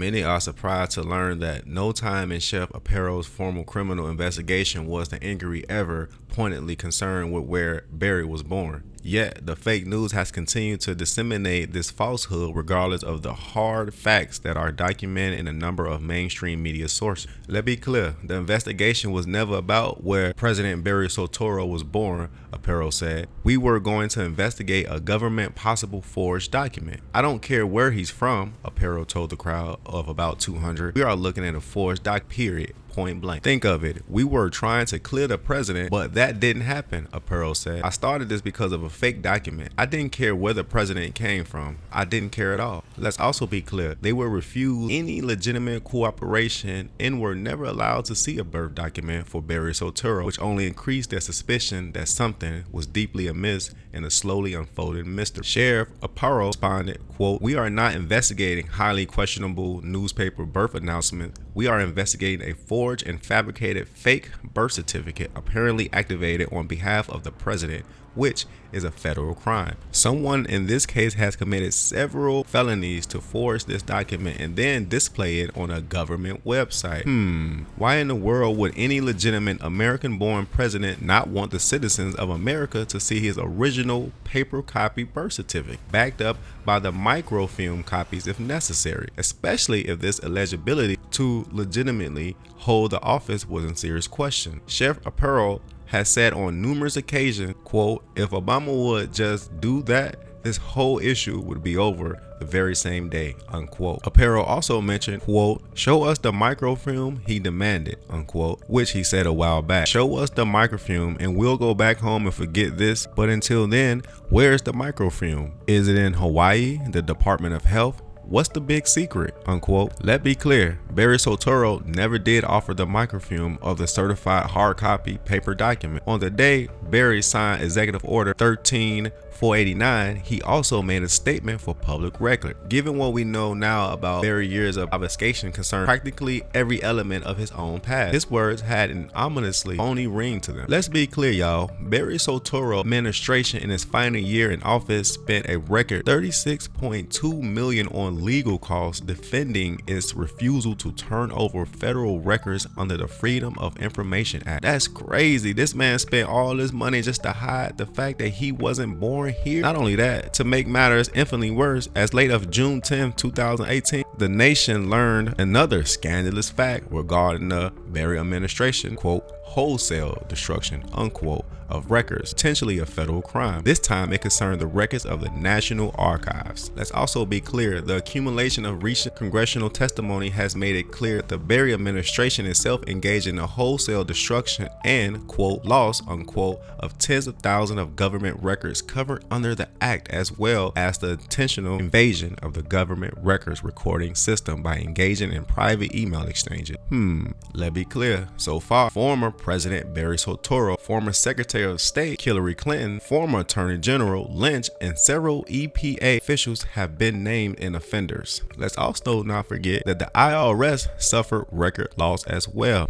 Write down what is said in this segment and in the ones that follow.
Many are surprised to learn that no time in Chef Arpaio's formal criminal investigation was the inquiry ever pointedly concerned with where Barry was born. Yet, the fake news has continued to disseminate this falsehood regardless of the hard facts that are documented in a number of mainstream media sources. Let's be clear, the investigation was never about where President Barry Soetoro was born, Arpaio said. We were going to investigate a government possible forged document. I don't care where he's from, Arpaio told the crowd of about 200. We are looking at a forged doc, period. Point blank. Think of it. We were trying to clear the president, but that didn't happen, Arpaio said. I started this because of a fake document. I didn't care where the president came from. I didn't care at all. Let's also be clear. They were refused any legitimate cooperation and were never allowed to see a birth document for Barry Soetoro, which only increased their suspicion that something was deeply amiss in a slowly unfolding mystery. Sheriff Arpaio responded, quote, "We are not investigating highly questionable newspaper birth announcements. We are investigating a forged and fabricated fake birth certificate apparently activated on behalf of the president, which is a federal crime. Someone in this case has committed several felonies to forge this document and then display it on a government website. Why in the world would any legitimate American-born president not want the citizens of America to see his original paper copy birth certificate, backed up by the microfilm copies if necessary, especially if this eligibility to legitimately hold the office was in serious question?" Chef Arpaio has said on numerous occasions, quote, "If Obama would just do that, this whole issue would be over the very same day," unquote. Arpaio also mentioned, quote, "Show us the microfilm," he demanded, unquote, which he said a while back. Show us the microfilm and we'll go back home and forget this. But until then, where's the microfilm? Is it in Hawaii, the Department of Health? What's the big secret, unquote? Let's be clear, Barry Soetoro never did offer the microfilm of the certified hard copy paper document. On the day Barry signed Executive Order 13489, he also made a statement for public record. Given what we know now about Barry's years of obfuscation concerning practically every element of his own past, his words had an ominously phony ring to them. Let's be clear, y'all. Barry Soetoro administration in his final year in office spent a record $36.2 million on legal costs defending its refusal to turn over federal records under the Freedom of Information Act. That's crazy. This man spent all this money just to hide the fact that he wasn't born here. Not only that, to make matters infinitely worse, as late of June 10, 2018, the nation learned another scandalous fact regarding the Barry administration, quote, wholesale destruction, unquote, of records, potentially a federal crime. This time it concerned the records of the National Archives. Let's also be clear, the accumulation of recent congressional testimony has made it clear that the Barry administration itself engaged in a wholesale destruction and, quote, loss, unquote, of tens of thousands of government records covered under the act, as well as the intentional invasion of the government records recording system by engaging in private email exchanges. Let's be clear. So far, former President Barry Soetoro, former Secretary of State Hillary Clinton, former Attorney General Lynch, and several EPA officials have been named in offenders. Let's also not forget that the IRS suffered record loss as well.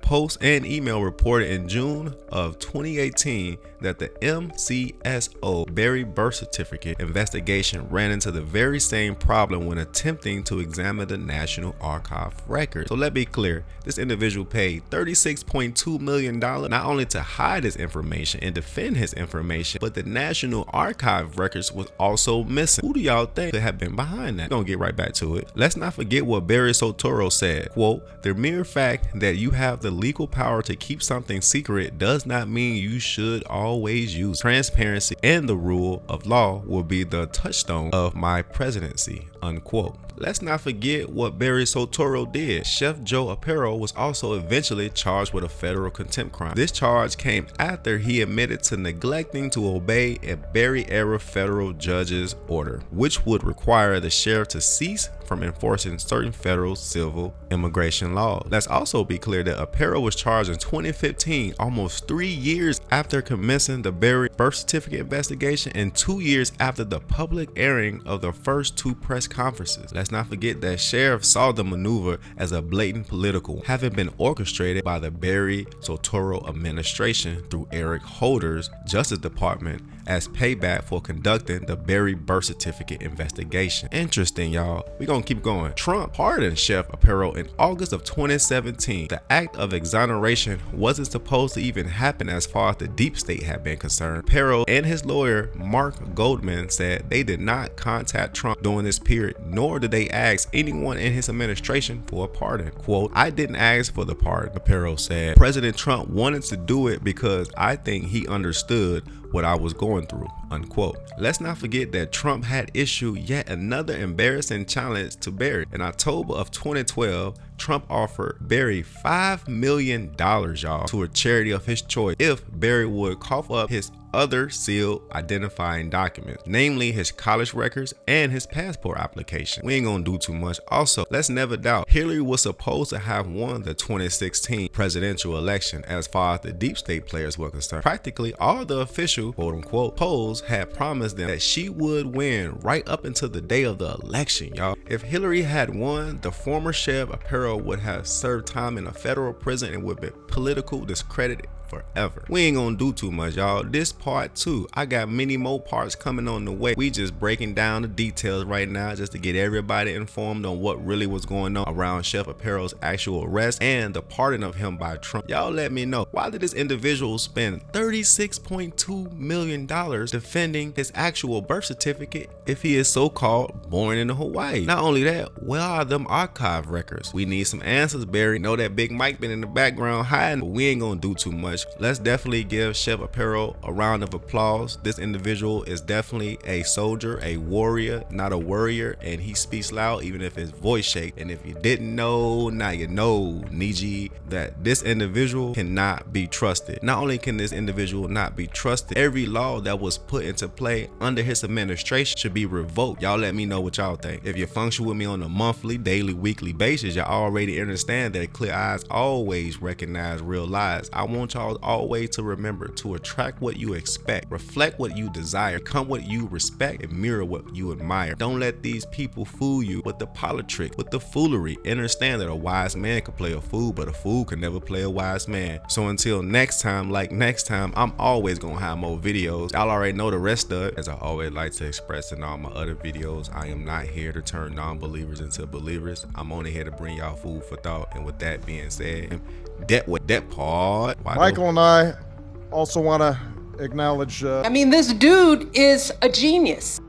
Post and email reported in June of 2018 that the MCSO Barry birth certificate investigation ran into the very same problem when attempting to examine the National Archive records. So let's be clear, this individual paid $36.2 million not only to hide his information and defend his information, but the National Archive records was also missing. Who do y'all think could have been behind that? We're gonna get right back to it. Let's not forget what Barry Soetoro said, quote, "The mere fact that you have the legal power to keep something secret does not mean you should always use transparency, and the rule of law will be the touchstone of my presidency," unquote. Let's not forget what Barry Soetoro did. Chef Joe Arpaio was also eventually charged with a federal contempt crime. This charge came after he admitted to neglecting to obey a Barry-era federal judge's order, which would require the sheriff to cease from enforcing certain federal civil immigration laws. Let's also be clear that Arpaio was charged in 2015, almost 3 years after commencing the Barry birth certificate investigation and 2 years after the public airing of the first 2 press conferences. Let's not forget that sheriff saw the maneuver as a blatant political, having been orchestrated by the Barry Soetoro administration through Eric Holder's Justice Department as payback for conducting the Berry birth certificate investigation. Interesting, y'all. We're gonna keep going. Trump pardoned Chef Arpaio in August of 2017. The act of exoneration wasn't supposed to even happen as far as the deep state had been concerned. Arpaio and his lawyer, Mark Goldman, said they did not contact Trump during this period, nor did they ask anyone in his administration for a pardon. Quote, "I didn't ask for the pardon," Arpaio said. "President Trump wanted to do it because I think he understood what I was going through," unquote. Let's not forget that Trump had issued yet another embarrassing challenge to Berry. In October of 2012, Trump offered Berry $5 million, y'all, to a charity of his choice if Berry would cough up his other sealed identifying documents, namely his college records and his passport application. We ain't gonna do too much. Also, let's never doubt Hillary was supposed to have won the 2016 presidential election as far as the deep state players were concerned. Practically all the official quote-unquote polls had promised them that she would win right up until the day of the election, y'all. If Hillary had won, the former Chef Arpaio would have served time in a federal prison and would be political discredited forever. We ain't gonna do too much, y'all. This part 2, I got many more parts coming on the way. We just breaking down the details right now just to get everybody informed on what really was going on around Chef Arpaio's actual arrest and the pardon of him by Trump. Y'all let me know, why did this individual spend $36.2 million defending his actual birth certificate if he is so-called born in Hawaii? Not only that, where are them archive records? We need some answers, Barry. Know that Big Mike been in the background hiding, but we ain't gonna do too much. Let's definitely give Chef Arpaio a round of applause. This individual is definitely a soldier, a warrior, not a worrier, and he speaks loud even if his voice shakes. And if you didn't know, now you know, Niji, that this individual cannot be trusted. Not only can this individual not be trusted, every law that was put into play under his administration should be revoked. Y'all let me know what y'all think. If you function with me on a monthly, daily, weekly basis, y'all already understand that clear eyes always recognize real lies. I want y'all always to remember to attract what you expect, reflect what you desire, become what you respect, and mirror what you admire. Don't let these people fool you with the politics, with the foolery. Understand that a wise man can play a fool, but a fool can never play a wise man. So until next time, I'm always gonna have more videos. Y'all already know the rest of it. As I always like to express in all my other videos, I am not here to turn non-believers into believers. I'm only here to bring y'all food for thought. And with that being said, that part. Michael and I also want to acknowledge. I mean, this dude is a genius.